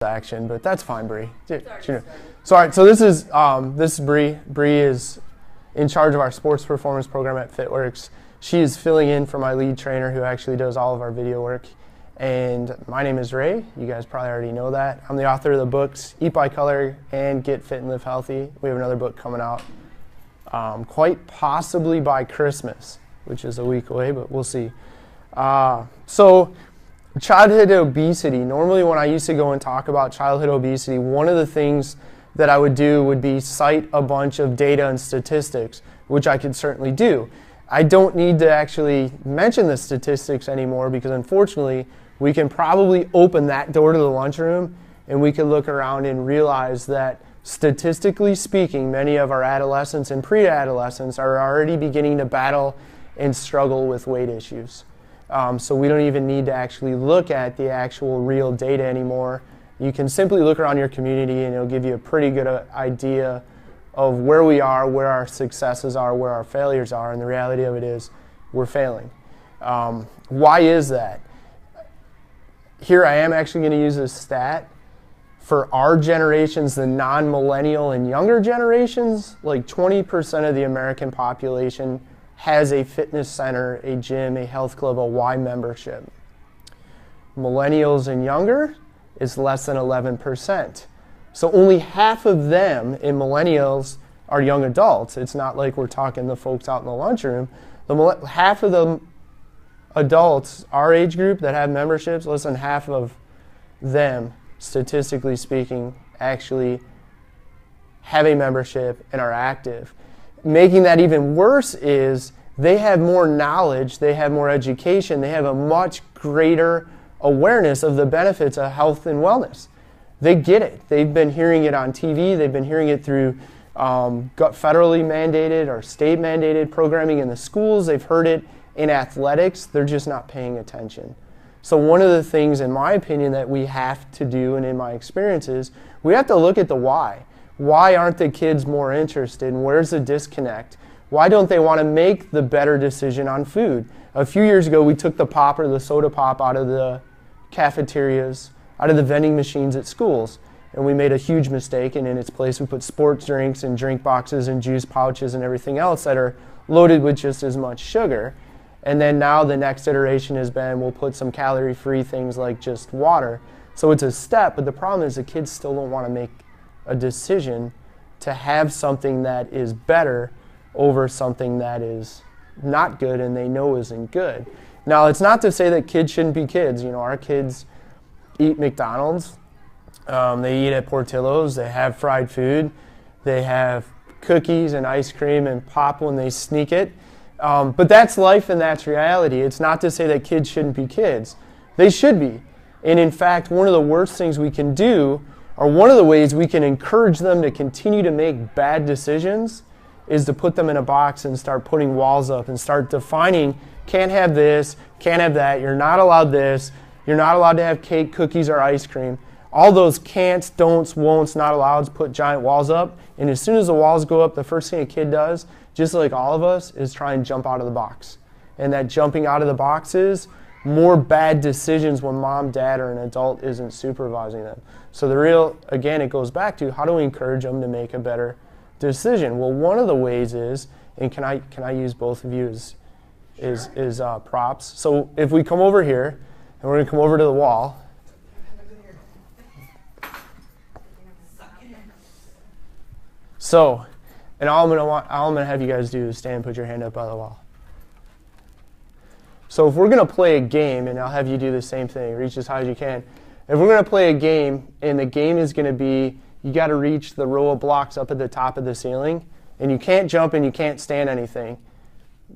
action, but that's fine, Bree. So, all right, so this is Bree. Bree is in charge of our sports performance program at FitWorkz. She is filling in for my lead trainer who actually does all of our video work. And my name is Ray. You guys probably already know that. I'm the author of the books Eat by Color and Get Fit and Live Healthy. We have another book coming out quite possibly by Christmas, which is a week away, but we'll see. So childhood obesity. Normally when I used to go and talk about childhood obesity, one of the things that I would do would be cite a bunch of data and statistics, which I could certainly do. I don't need to actually mention the statistics anymore because unfortunately we can probably open that door to the lunchroom and we can look around and realize that statistically speaking, many of our adolescents and pre-adolescents are already beginning to battle and struggle with weight issues. So we don't even need to actually look at the actual real data anymore. You can simply look around your community and it'll give you a pretty good idea of where we are, where our successes are, where our failures are, and the reality of it is we're failing. Why is that? Here I am actually going to use a stat. For our generations, the non-millennial and younger generations, like 20% of the American population has a fitness center, a gym, a health club, a Y membership. Millennials and younger is less than 11%. So only half of them in millennials are young adults. It's not like we're talking the folks out in the lunchroom. Half of the adults, our age group that have memberships, less than half of them, statistically speaking, actually have a membership and are active. Making that even worse is they have more knowledge, they have more education, they have a much greater awareness of the benefits of health and wellness. They get it. They've been hearing it on TV. They've been hearing it through federally mandated or state mandated programming in the schools. They've heard it in athletics. They're just not paying attention. So one of the things, in my opinion, that we have to do, and in my experiences, we have to look at the why. Why aren't the kids more interested? And where's the disconnect? Why don't they want to make the better decision on food? A few years ago, we took the pop or the soda pop out of the cafeterias, out of the vending machines at schools, and we made a huge mistake, and in its place we put sports drinks and drink boxes and juice pouches and everything else that are loaded with just as much sugar. And then now the next iteration has been we'll put some calorie-free things like just water. So it's a step, but the problem is the kids still don't want to make a decision to have something that is better over something that is not good and they know isn't good. Now, it's not to say that kids shouldn't be kids. You know, our kids eat McDonald's, they eat at Portillo's, they have fried food, they have cookies and ice cream and pop when they sneak it. But that's life and that's reality. It's not to say that kids shouldn't be kids. They should be. And in fact, one of the worst things we can do, or one of the ways we can encourage them to continue to make bad decisions, is to put them in a box and start putting walls up and start defining, can't have this, can't have that, you're not allowed this, you're not allowed to have cake, cookies, or ice cream. All those can'ts, don'ts, won'ts, not allows put giant walls up. And as soon as the walls go up, the first thing a kid does, just like all of us, is try and jump out of the box. And that jumping out of the box is more bad decisions when mom, dad, or an adult isn't supervising them. So the real, again, it goes back to how do we encourage them to make a better decision? Well, one of the ways is, and can I use both of you as props? So if we come over here, and we're going to come over to the wall. So, and all I'm going to have you guys do is stand and put your hand up by the wall. So if we're going to play a game, and I'll have you do the same thing, reach as high as you can. If we're going to play a game, and the game is going to be, you got to reach the row of blocks up at the top of the ceiling, and you can't jump and you can't stand anything.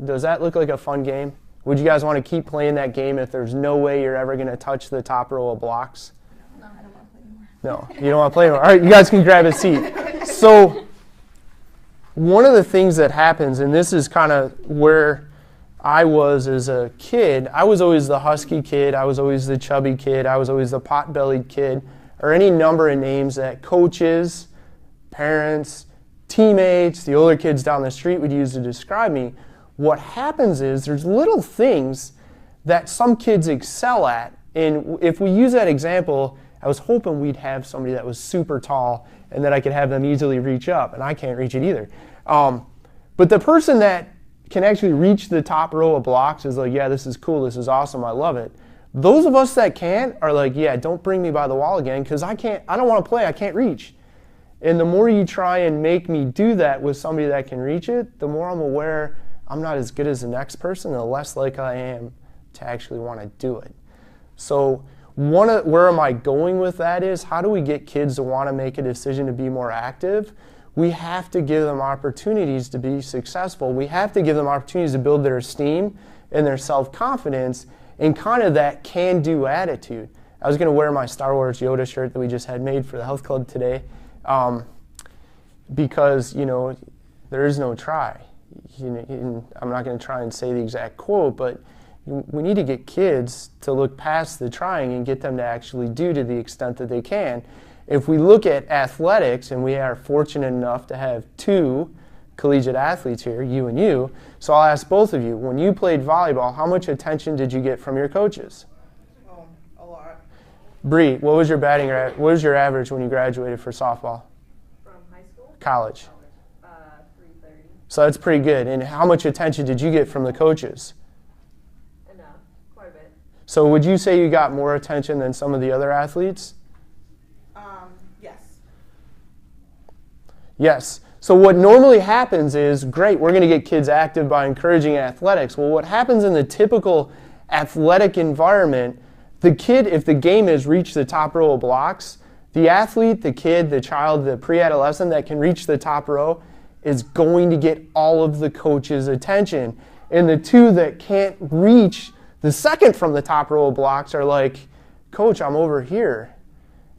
Does that look like a fun game? Would you guys want to keep playing that game if there's no way you're ever going to touch the top row of blocks? No, I don't want to play anymore. No, you don't want to play anymore. All right, you guys can grab a seat. So one of the things that happens, and this is kind of where I was as a kid, I was always the husky kid, I was always the chubby kid, I was always the pot-bellied kid, or any number of names that coaches, parents, teammates, the older kids down the street would use to describe me. What happens is there's little things that some kids excel at, and if we use that example, I was hoping we'd have somebody that was super tall and that I could have them easily reach up, and I can't reach it either. But the person that can actually reach the top row of blocks is like, yeah, this is cool, this is awesome, I love it. Those of us that can't are like, yeah, don't bring me by the wall again, because I don't want to play, I can't reach. And the more you try and make me do that with somebody that can reach it, the more I'm aware I'm not as good as the next person, the less likely I am to actually want to do it. So where am I going with that is, how do we get kids to want to make a decision to be more active? We have to give them opportunities to be successful. We have to give them opportunities to build their esteem and their self-confidence and kind of that can-do attitude. I was going to wear my Star Wars Yoda shirt that we just had made for the health club today because, there is no try. I'm not going to try and say the exact quote, but we need to get kids to look past the trying and get them to actually do to the extent that they can. If we look at athletics, and we are fortunate enough to have 2 collegiate athletes here, you and you, so I'll ask both of you, when you played volleyball, how much attention did you get from your coaches? A lot. Bree, what was your average when you graduated for softball? From high school? College. 330. So that's pretty good. And how much attention did you get from the coaches? Enough, quite a bit. So would you say you got more attention than some of the other athletes? Yes. Yes. So what normally happens is, great, we're going to get kids active by encouraging athletics. Well, what happens in the typical athletic environment, the kid, if the game has reached the top row of blocks, the athlete, the kid, the child, the pre-adolescent that can reach the top row is going to get all of the coach's attention. And the 2 that can't reach the second from the top row of blocks are like, Coach, I'm over here.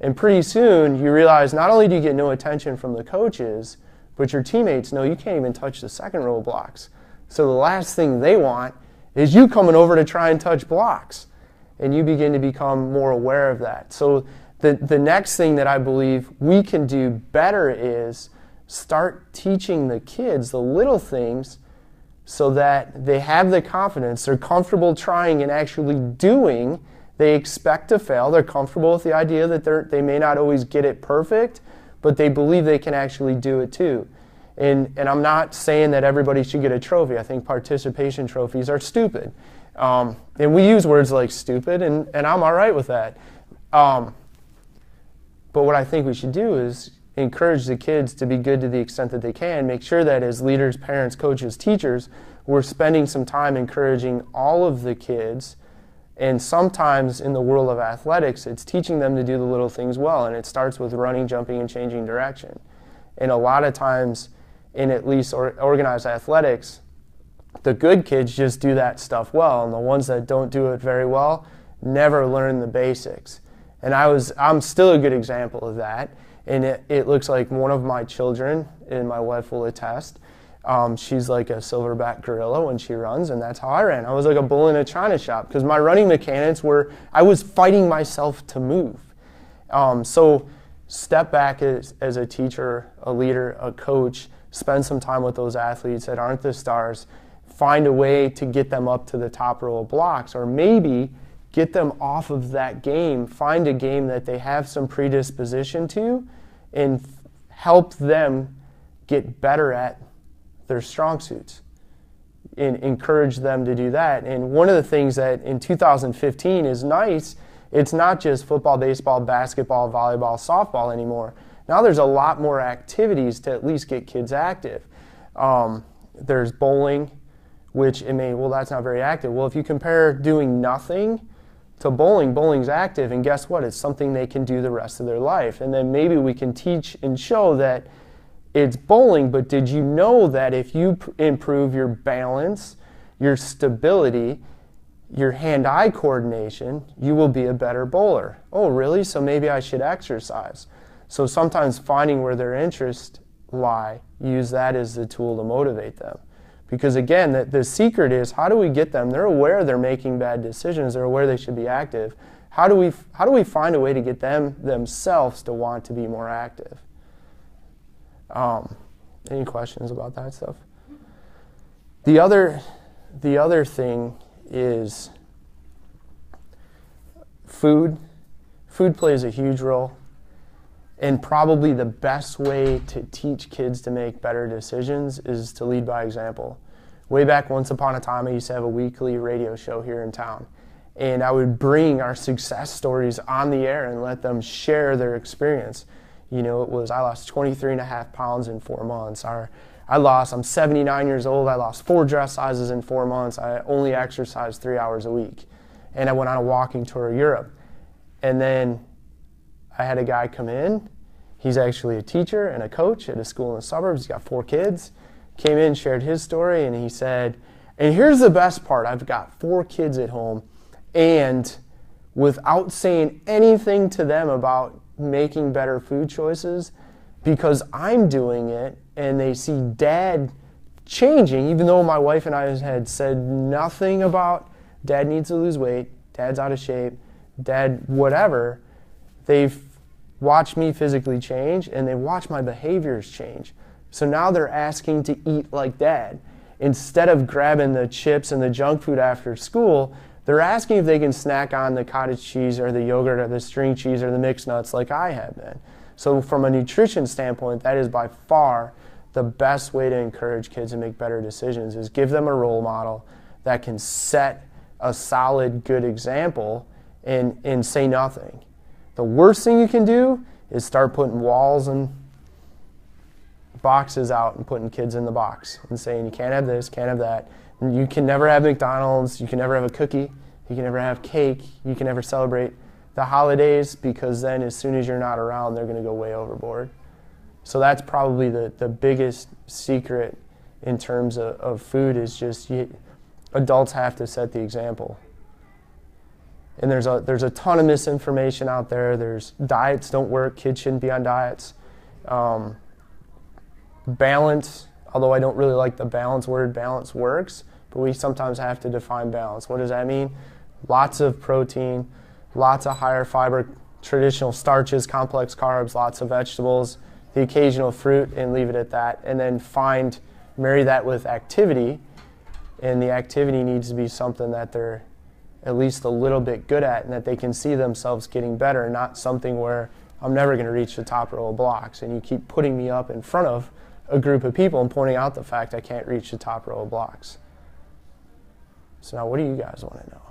And pretty soon you realize not only do you get no attention from the coaches, but your teammates know you can't even touch the second row of blocks. So the last thing they want is you coming over to try and touch blocks. And you begin to become more aware of that. So the next thing that I believe we can do better is start teaching the kids the little things so that they have the confidence, they're comfortable trying and actually doing. They expect to fail. They're comfortable with the idea that they may not always get it perfect, but they believe they can actually do it too. And I'm not saying that everybody should get a trophy. I think participation trophies are stupid. And we use words like stupid, and I'm all right with that. But what I think we should do is encourage the kids to be good to the extent that they can, make sure that as leaders, parents, coaches, teachers, we're spending some time encouraging all of the kids. And sometimes in the world of athletics, it's teaching them to do the little things well, and it starts with running, jumping, and changing direction. And a lot of times in at least organized athletics, the good kids just do that stuff well, and the ones that don't do it very well never learn the basics. And I'm still a good example of that. And it looks like one of my children, and my wife will attest, she's like a silverback gorilla when she runs, and that's how I ran. I was like a bull in a china shop because my running mechanics were, I was fighting myself to move. So step back as a teacher, a leader, a coach, spend some time with those athletes that aren't the stars, find a way to get them up to the top row of blocks, or maybe get them off of that game, find a game that they have some predisposition to, and help them get better at their strong suits, and encourage them to do that. And one of the things that in 2015 is nice, it's not just football, baseball, basketball, volleyball, softball anymore. Now there's a lot more activities to at least get kids active. There's bowling, which that's not very active. Well, if you compare doing nothing to bowling, bowling's active, and guess what? It's something they can do the rest of their life. And then maybe we can teach and show that it's bowling, but did you know that if you improve your balance, your stability, your hand-eye coordination, you will be a better bowler? Oh, really? So maybe I should exercise. So sometimes finding where their interests lie, use that as the tool to motivate them. Because again, the secret is, how do we get them? They're aware they're making bad decisions. They're aware they should be active. How do we find a way to get them themselves to want to be more active? Any questions about that stuff? The other thing is food. food plays a huge role. And probably the best way to teach kids to make better decisions is to lead by example. Way back once upon a time, I used to have a weekly radio show here in town. And I would bring our success stories on the air and let them share their experience. You know, I lost 23.5 pounds in 4 months. I'm 79 years old. I lost 4 dress sizes in 4 months. I only exercised 3 hours a week. And I went on a walking tour of Europe. And then I had a guy come in. He's actually a teacher and a coach at a school in the suburbs. He's got 4 kids. Came in, shared his story, and he said, and here's the best part. I've got 4 kids at home, and without saying anything to them about making better food choices, because I'm doing it, and they see Dad changing, even though my wife and I had said nothing about Dad needs to lose weight, Dad's out of shape, Dad whatever, they've watched me physically change, and they watch my behaviors change. So now they're asking to eat like Dad. Instead of grabbing the chips and the junk food after school, they're asking if they can snack on the cottage cheese or the yogurt or the string cheese or the mixed nuts like I have been. So from a nutrition standpoint, that is by far the best way to encourage kids to make better decisions, is give them a role model that can set a solid, good example and say nothing. The worst thing you can do is start putting walls and boxes out and putting kids in the box and saying you can't have this, can't have that. And you can never have McDonald's, you can never have a cookie, you can never have cake, you can never celebrate the holidays, because then as soon as you're not around, they're going to go way overboard. So that's probably the biggest secret in terms of food, is just adults have to set the example. And there's a ton of misinformation out there. There's diets don't work, kids shouldn't be on diets. Balance, although I don't really like the balance word, balance works, but we sometimes have to define balance. What does that mean? Lots of protein, lots of higher fiber, traditional starches, complex carbs, lots of vegetables, the occasional fruit, and leave it at that. And then marry that with activity, and the activity needs to be something that they're at least a little bit good at and that they can see themselves getting better, not something where I'm never going to reach the top row of blocks and you keep putting me up in front of a group of people and pointing out the fact I can't reach the top row of blocks. So now what do you guys want to know?